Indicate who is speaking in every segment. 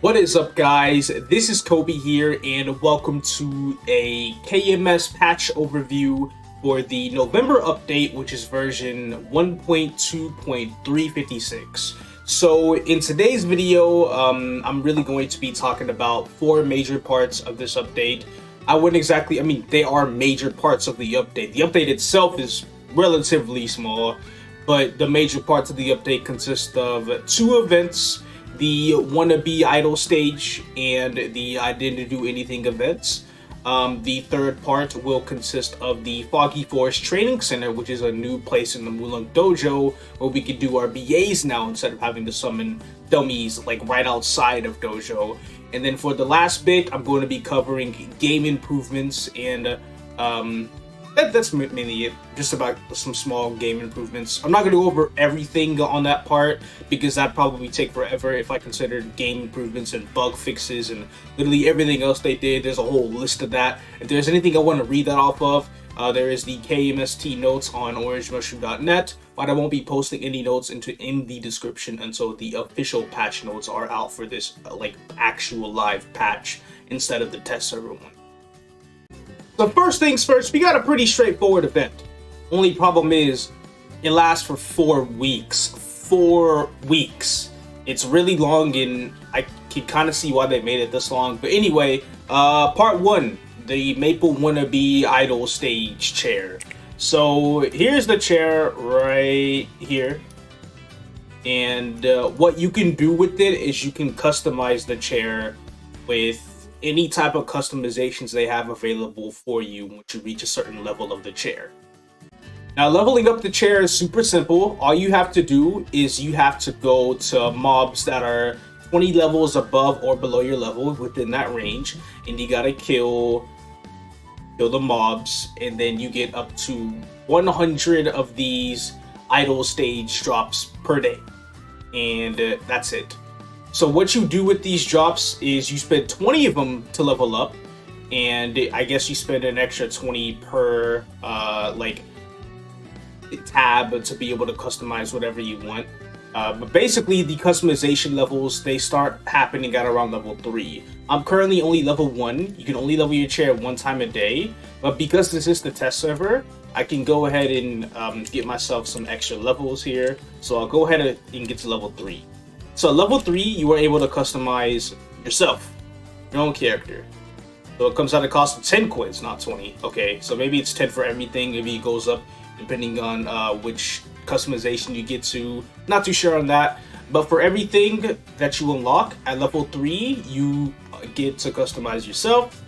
Speaker 1: What is up, guys? This is Kobe here, and welcome to a KMS patch overview for the November update, which is version 1.2.356. So in today's video, I'm really going to be talking about four major parts of this update. They are major parts of the update. The update itself is relatively small, but the major parts of the update consist of two events: the Wannabe idle stage and the I didn't do anything events. The third part will consist of the Foggy Forest Training Center, which is a new place in the Mulung Dojo where we can do our BAs now instead of having to summon dummies like right outside of dojo. And then for the last bit, I'm going to be covering game improvements and that's mainly it, just about some small game improvements. I'm not going to go over everything on that part because that'd probably take forever if I considered game improvements and bug fixes and literally everything else they did. There's a whole list of that. If there's anything I want to read that off of, there is the KMS notes on orangemushroom.net, but I won't be posting any notes in the description until the official patch notes are out for this actual live patch instead of the test server one. So first things first, we got a pretty straightforward event. Only problem is, it lasts for 4 weeks. 4 weeks. It's really long, and I can kind of see why they made it this long. But anyway, part 1, the Maple Wannabe idle stage chair. So here's the chair right here. And what you can do with it is you can customize the chair with any type of customizations they have available for you once you reach a certain level of the chair. Now, leveling up the chair is super simple. All you have to do is you have to go to mobs that are 20 levels above or below your level, within that range, and you gotta kill the mobs, and then you get up to 100 of these idle stage drops per day, and that's it. So what you do with these drops is you spend 20 of them to level up, and I guess you spend an extra 20 per tab to be able to customize whatever you want. But basically the customization levels, they start happening at around level 3. I'm currently only level 1. You can only level your chair 1 time a day, but because this is the test server, I can go ahead and get myself some extra levels here. So I'll go ahead and get to level 3. So at level 3, you are able to customize yourself, your own character. So it comes at a cost of 10 coins, not 20. Okay, so maybe it's 10 for everything. Maybe it goes up depending on which customization you get to. Not too sure on that. But for everything that you unlock at level 3, you get to customize yourself.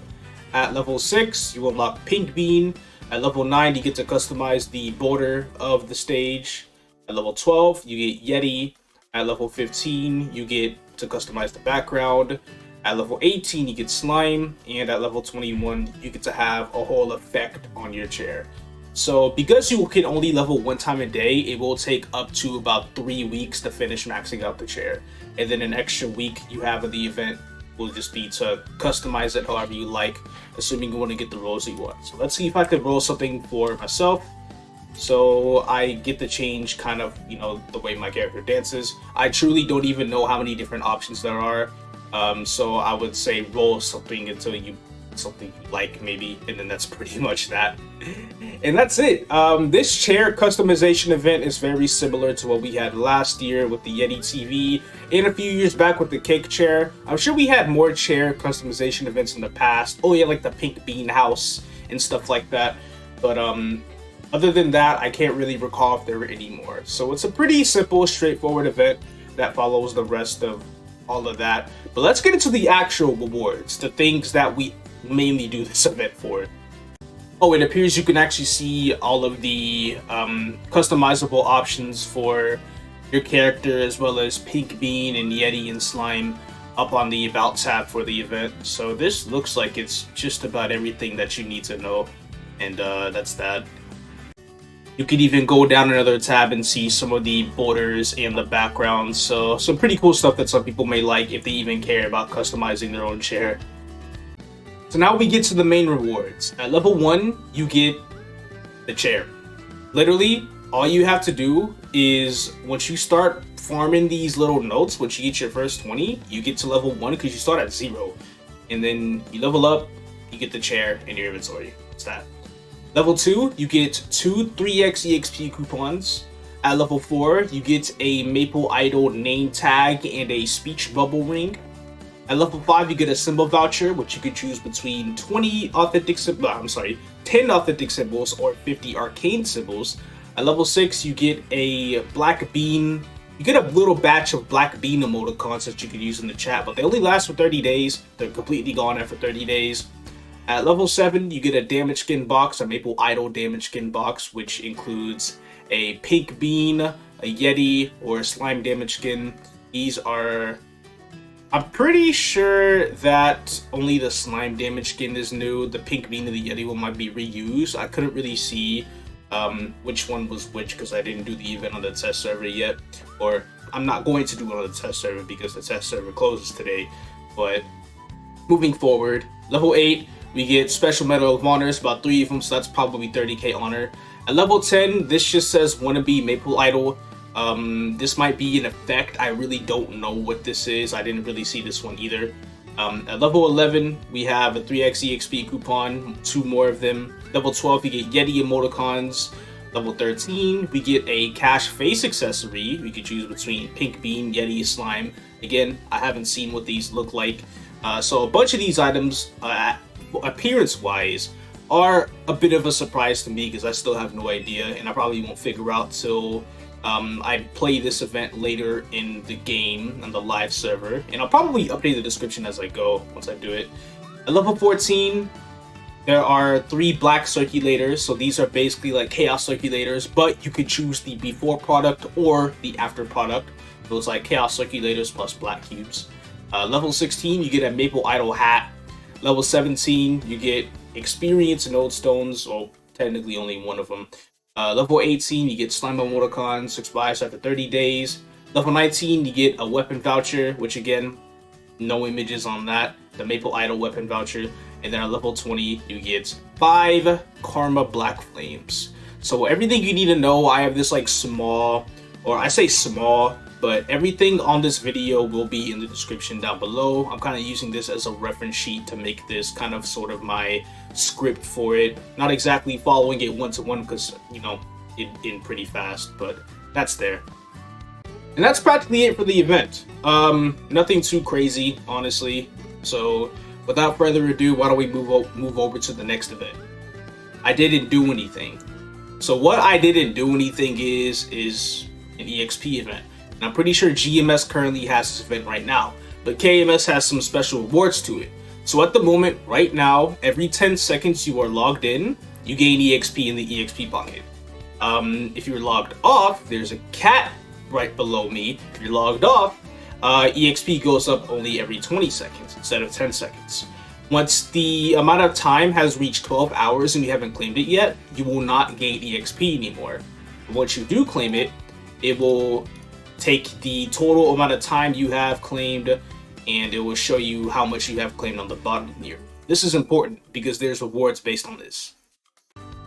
Speaker 1: At level 6, you unlock Pink Bean. At level 9, you get to customize the border of the stage. At level 12, you get Yeti. At level 15, you get to customize the background. At level 18, you get slime. And at level 21, you get to have a whole effect on your chair. So because you can only level 1 time a day, it will take up to about 3 weeks to finish maxing out the chair. And then an extra week you have of the event will just be to customize it however you like, assuming you want to get the rolls you want. So let's see if I can roll something for myself. So I get to change kind of, the way my character dances. I truly don't even know how many different options there are. So I would say roll something until something you like, maybe, and then that's pretty much that. And that's it. This chair customization event is very similar to what we had last year with the Yeti TV and a few years back with the cake chair. I'm sure we had more chair customization events in the past. Oh yeah, like the Pink Bean house and stuff like that. But other than that, I can't really recall if there were any more. So it's a pretty simple, straightforward event that follows the rest of all of that. But let's get into the actual rewards, the things that we mainly do this event for. Oh, it appears you can actually see all of the customizable options for your character, as well as Pink Bean and Yeti and Slime up on the About tab for the event. So this looks like it's just about everything that you need to know. And that's that. You could even go down another tab and see some of the borders and the backgrounds. So some pretty cool stuff that some people may like if they even care about customizing their own chair. So now we get to the main rewards. At level 1, you get the chair. Literally, all you have to do is, once you start farming these little notes. Once you get your first 20, you get to level 1 because you start at 0. And then you level up, you get the chair in your inventory. It's that. Level 2, you get 2 3x EXP coupons. At level 4, you get a Maple Idol name tag and a speech bubble ring. At level 5, you get a symbol voucher, which you can choose between 10 authentic symbols or 50 arcane symbols. At level 6, you get a black bean. You get a little batch of black bean emoticons that you can use in the chat, but they only last for 30 days. They're completely gone after 30 days. At level 7, you get a damage skin box, a Maple Idol damage skin box, which includes a pink bean, a Yeti, or a slime damage skin. These are... I'm pretty sure that only the slime damage skin is new. The pink bean and the Yeti one might be reused. I couldn't really see which one was which because I didn't do the event on the test server yet. Or I'm not going to do it on the test server because the test server closes today. But moving forward, level 8, we get Special Medal of Honors, about 3 of them, so that's probably 30k honor. At level 10, this just says Wannabe Maple Idol. This might be an effect. I really don't know what this is. I didn't really see this one either. At level 11, we have a 3x EXP coupon, 2 more of them. Level 12, we get Yeti emoticons. Level 13, we get a cash face accessory. We could choose between pink bean, Yeti, slime. Again, I haven't seen what these look like. So a bunch of these items, appearance-wise, are a bit of a surprise to me because I still have no idea, and I probably won't figure out till I play this event later in the game on the live server, and I'll probably update the description as I go once I do it. At level 14, there are 3 black circulators, so these are basically like chaos circulators, but you could choose the before product or the after product. So it's like chaos circulators plus black cubes. Level 16, you get a Maple Idol hat. Level 17, you get experience Nodestones, or technically only one of them. Level 18, you get slime emoticons, expires after 30 days. Level 19, you get a weapon voucher, which again, no images on that. The Maple Idol weapon voucher. And then at level 20, you get 5 Karma Black Flames. So everything you need to know, I have this like small, or I say small, but everything on this video will be in the description down below. I'm kind of using this as a reference sheet to make this kind of sort of my script for it. Not exactly following it one-to-one because, you know, it in pretty fast, but that's there. And that's practically it for the event. Nothing too crazy, honestly. So without further ado, why don't we move over to the next event? I didn't do anything. So what I didn't do anything is an EXP event. And I'm pretty sure GMS currently has this event right now, but KMS has some special rewards to it. So at the moment, right now, every 10 seconds you are logged in, you gain EXP in the EXP pocket. If you're logged off, there's a cat right below me. If you're logged off, EXP goes up only every 20 seconds instead of 10 seconds. Once the amount of time has reached 12 hours and you haven't claimed it yet, you will not gain EXP anymore. Once you do claim it, it will take the total amount of time you have claimed, and it will show you how much you have claimed on the bottom here. This is important because there's rewards based on this.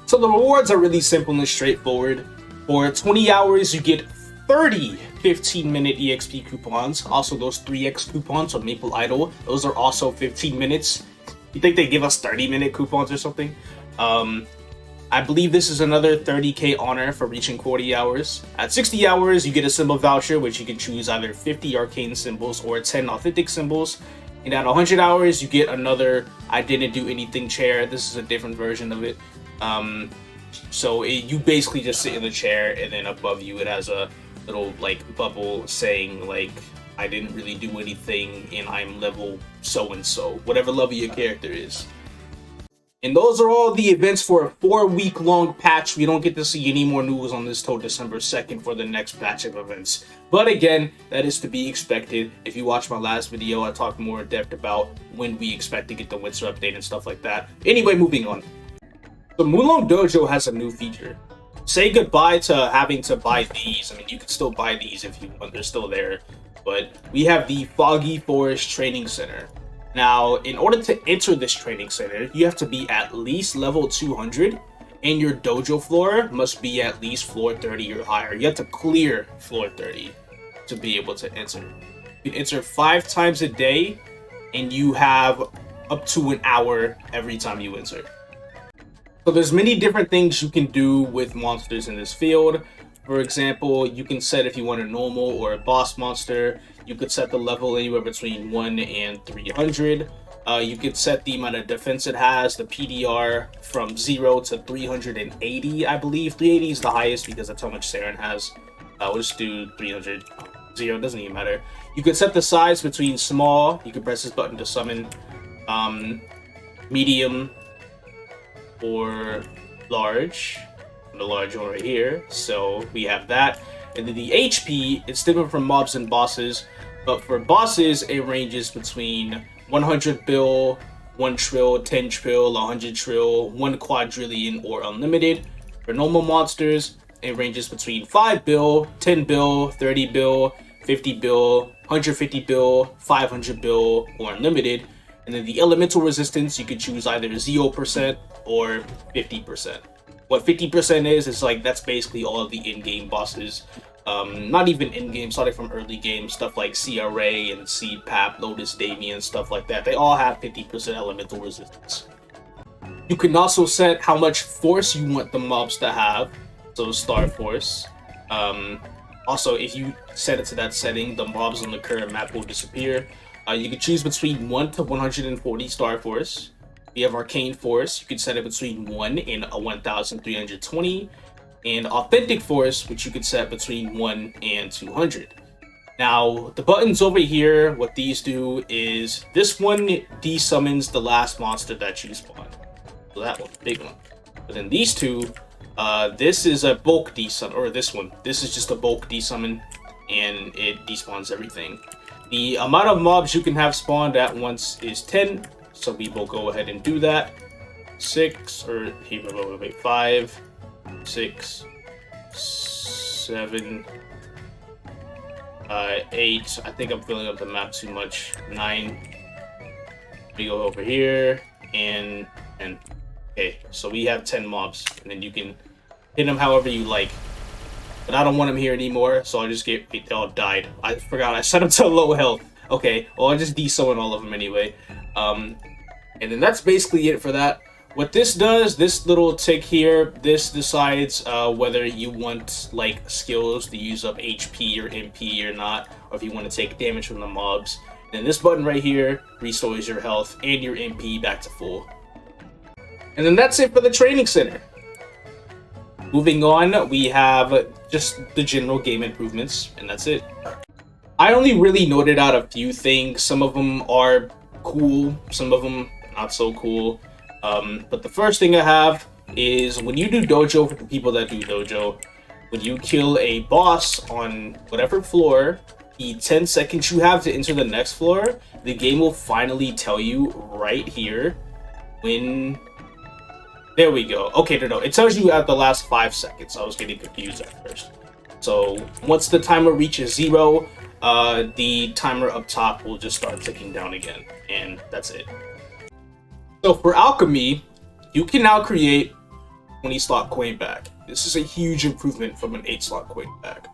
Speaker 1: So the rewards are really simple and straightforward. For 20 hours, you get 30 15-minute EXP coupons. Also, those 3x coupons on Maple Idol, those are also 15 minutes. You think they give us 30-minute coupons or something? I believe this is another 30k honor for reaching 40 hours. At 60 hours, you get a symbol voucher, which you can choose either 50 arcane symbols or 10 authentic symbols. And at 100 hours, you get another I didn't do anything chair. This is a different version of it. You basically just sit in the chair, and then above you it has a little like bubble saying like I didn't really do anything and I'm level so-and-so, whatever level your character is. And those are all the events for a 4-week-long patch. We don't get to see any more news on this till December 2nd for the next batch of events. But again, that is to be expected. If you watched my last video, I talked more in depth about when we expect to get the winter update and stuff like that. Anyway, moving on. The Mulong Dojo has a new feature. Say goodbye to having to buy these. I mean, you can still buy these if you want. They're still there. But we have the Foggy Forest Training Center. Now, in order to enter this training center, you have to be at least level 200, and your dojo floor must be at least floor 30 or higher. You have to clear floor 30. to be able to enter. You can enter 5 times a day, and you have up to an hour every time you enter. So there's many different things you can do with monsters in this field. For example, you can set if you want a normal or a boss monster. You could set the level anywhere between 1 and 300. You could set the amount of defense it has, the PDR from 0 to 380, I believe. 380 is the highest because that's how much Saren has. We'll just do 300. 0, doesn't even matter. You could set the size between small, you could press this button to summon, medium, or large. The large one right here. So we have that. And then the HP, it's different from mobs and bosses, but for bosses, it ranges between 100 bill, 1 trill, 10 trill, 100 trill, 1 quadrillion, or unlimited. For normal monsters, it ranges between 5 bill, 10 bill, 30 bill, 50 bill, 150 bill, 500 bill, or unlimited. And then the elemental resistance, you could choose either 0% or 50%. What 50% is like, that's basically all of the in-game bosses. Not even in-game, starting from early game, stuff like CRA and Seed Pap, Lotus Damien, stuff like that. They all have 50% elemental resistance. You can also set how much force you want the mobs to have, so Star Force. Also, if you set it to that setting, the mobs on the current map will disappear. You can choose between 1 to 140 Star Force. You have Arcane Force, you can set it between 1 and 1320. And Authentic Force, which you could set between 1 and 200. Now, the buttons over here, what these do is, this one desummons the last monster that you spawned. So that one, big one. But then these two, this is a bulk desummon, or this one. This is just a bulk desummon, and it despawns everything. The amount of mobs you can have spawned at once is 10, so we will go ahead and do that. 6, or wait, 5, 6, 7, 8. I think I'm filling up the map too much. 9. We go over here, and okay, so we have 10 mobs, and then you can hit them however you like. But I don't want them here anymore, so I just they all died. I forgot I set them to low health. Okay, well I just desummon all of them anyway. And then that's basically it for that. What this does, this little tick here, this decides whether you want like skills to use up HP or MP or not, or if you want to take damage from the mobs. And this button right here restores your health and your MP back to full. And then that's it for the training center. Moving on, we have just the general game improvements, and that's it. I only really noted out a few things. Some of them are cool, some of them not so cool. But the first thing I have is when you do dojo, for the people that do dojo, when you kill a boss on whatever floor, the 10 seconds you have to enter the next floor, the game will finally tell you right here when... There we go. Okay, no, it tells you at the last 5 seconds. I was getting confused at first. So once the timer reaches 0, the timer up top will just start ticking down again, and that's it. So for alchemy, you can now create 20 slot coin bag. This is a huge improvement from an 8 slot coin bag.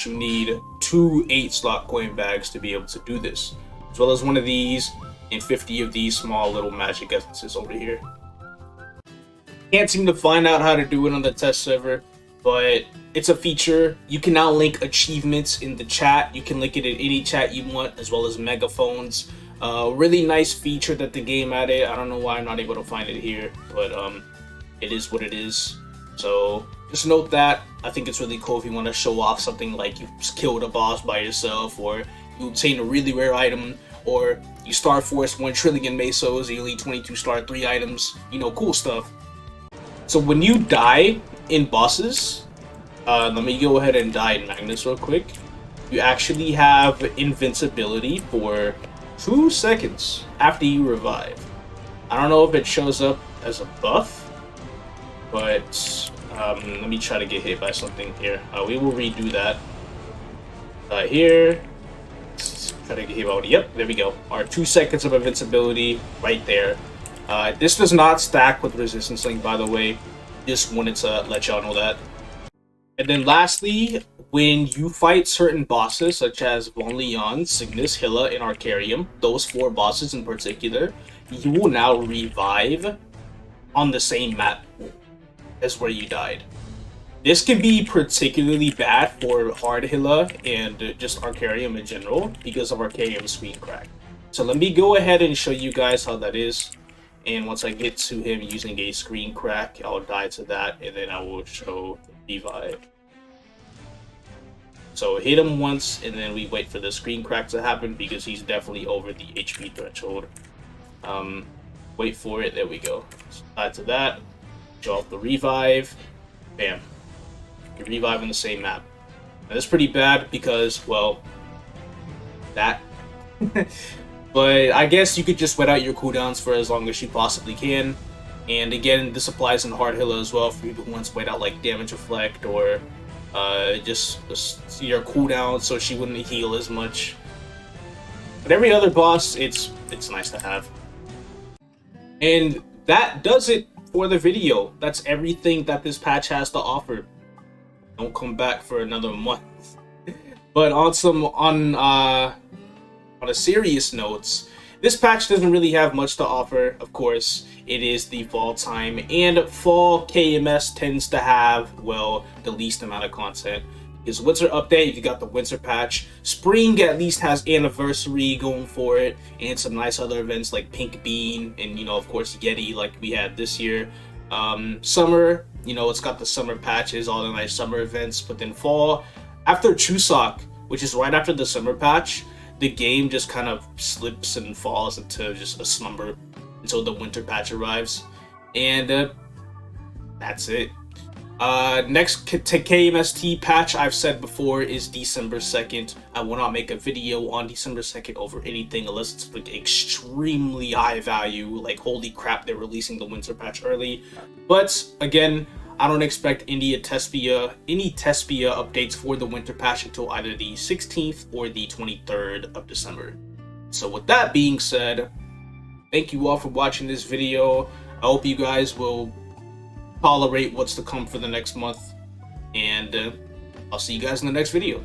Speaker 1: You need 2 8 slot coin bags to be able to do this, as well as one of these and 50 of these small little magic essences over here. Can't seem to find out how to do it on the test server, but it's a feature. You can now link achievements in the chat. You can link it in any chat you want, as well as megaphones. Really nice feature that the game added. I don't know why I'm not able to find it here, but it is what it is. So just note that. I think it's really cool if you want to show off something like you killed a boss by yourself, or you obtain a really rare item, or you star force 1 trillion mesos, you only 22 star 3 items, you know, cool stuff. So when you die in bosses, let me go ahead and die in Magnus real quick. You actually have invincibility for 2 seconds after you revive. I don't know if it shows up as a buff, but let me try to get hit by something here. We will redo that. Here, try to get hit by, yep, there we go. Our 2 seconds of invincibility right there. This does not stack with Resistance Link, by the way. Just wanted to let y'all know that. And then lastly, when you fight certain bosses such as Von Leon, Cygnus, Hilla, and Arcarium, those 4 bosses in particular, you will now revive on the same map as where you died. This can be particularly bad for hard Hilla and just Arcarium in general because of Arcarium's screen crack. So let me go ahead and show you guys how that is. And once I get to him using a screen crack, I'll die to that, and then I will show the revive. So hit him once, and then we wait for the screen crack to happen because he's definitely over the HP threshold. Wait for it, there we go. So die to that, show off the revive, bam. You revive on the same map. Now, that's pretty bad because, well, that. But I guess you could just wait out your cooldowns for as long as you possibly can. And again, this applies in hard Hilla as well for people who want to wait out like damage reflect or just your cooldown so she wouldn't heal as much. But every other boss, it's nice to have. And that does it for the video. That's everything that this patch has to offer. Don't come back for another month. But on a serious note, this patch doesn't really have much to offer. Of course, it is the fall time, and fall KMS tends to have, well, the least amount of content. Because winter update, you got the winter patch. Spring at least has anniversary going for it, and some nice other events like Pink Bean, and of course Yeti like we had this year. Summer, it's got the summer patches, all the nice summer events. But then fall, after Chuseok, which is right after the summer patch, the game just kind of slips and falls into just a slumber until the winter patch arrives. And that's it. Next to KMST patch, I've said before, is December 2nd. I will not make a video on December 2nd over anything unless it's like extremely high value, like holy crap, they're releasing the winter patch early. But again, I don't expect any Tespia updates for the winter patch until either the 16th or the 23rd of December. So with that being said, thank you all for watching this video. I hope you guys will tolerate what's to come for the next month, and I'll see you guys in the next video.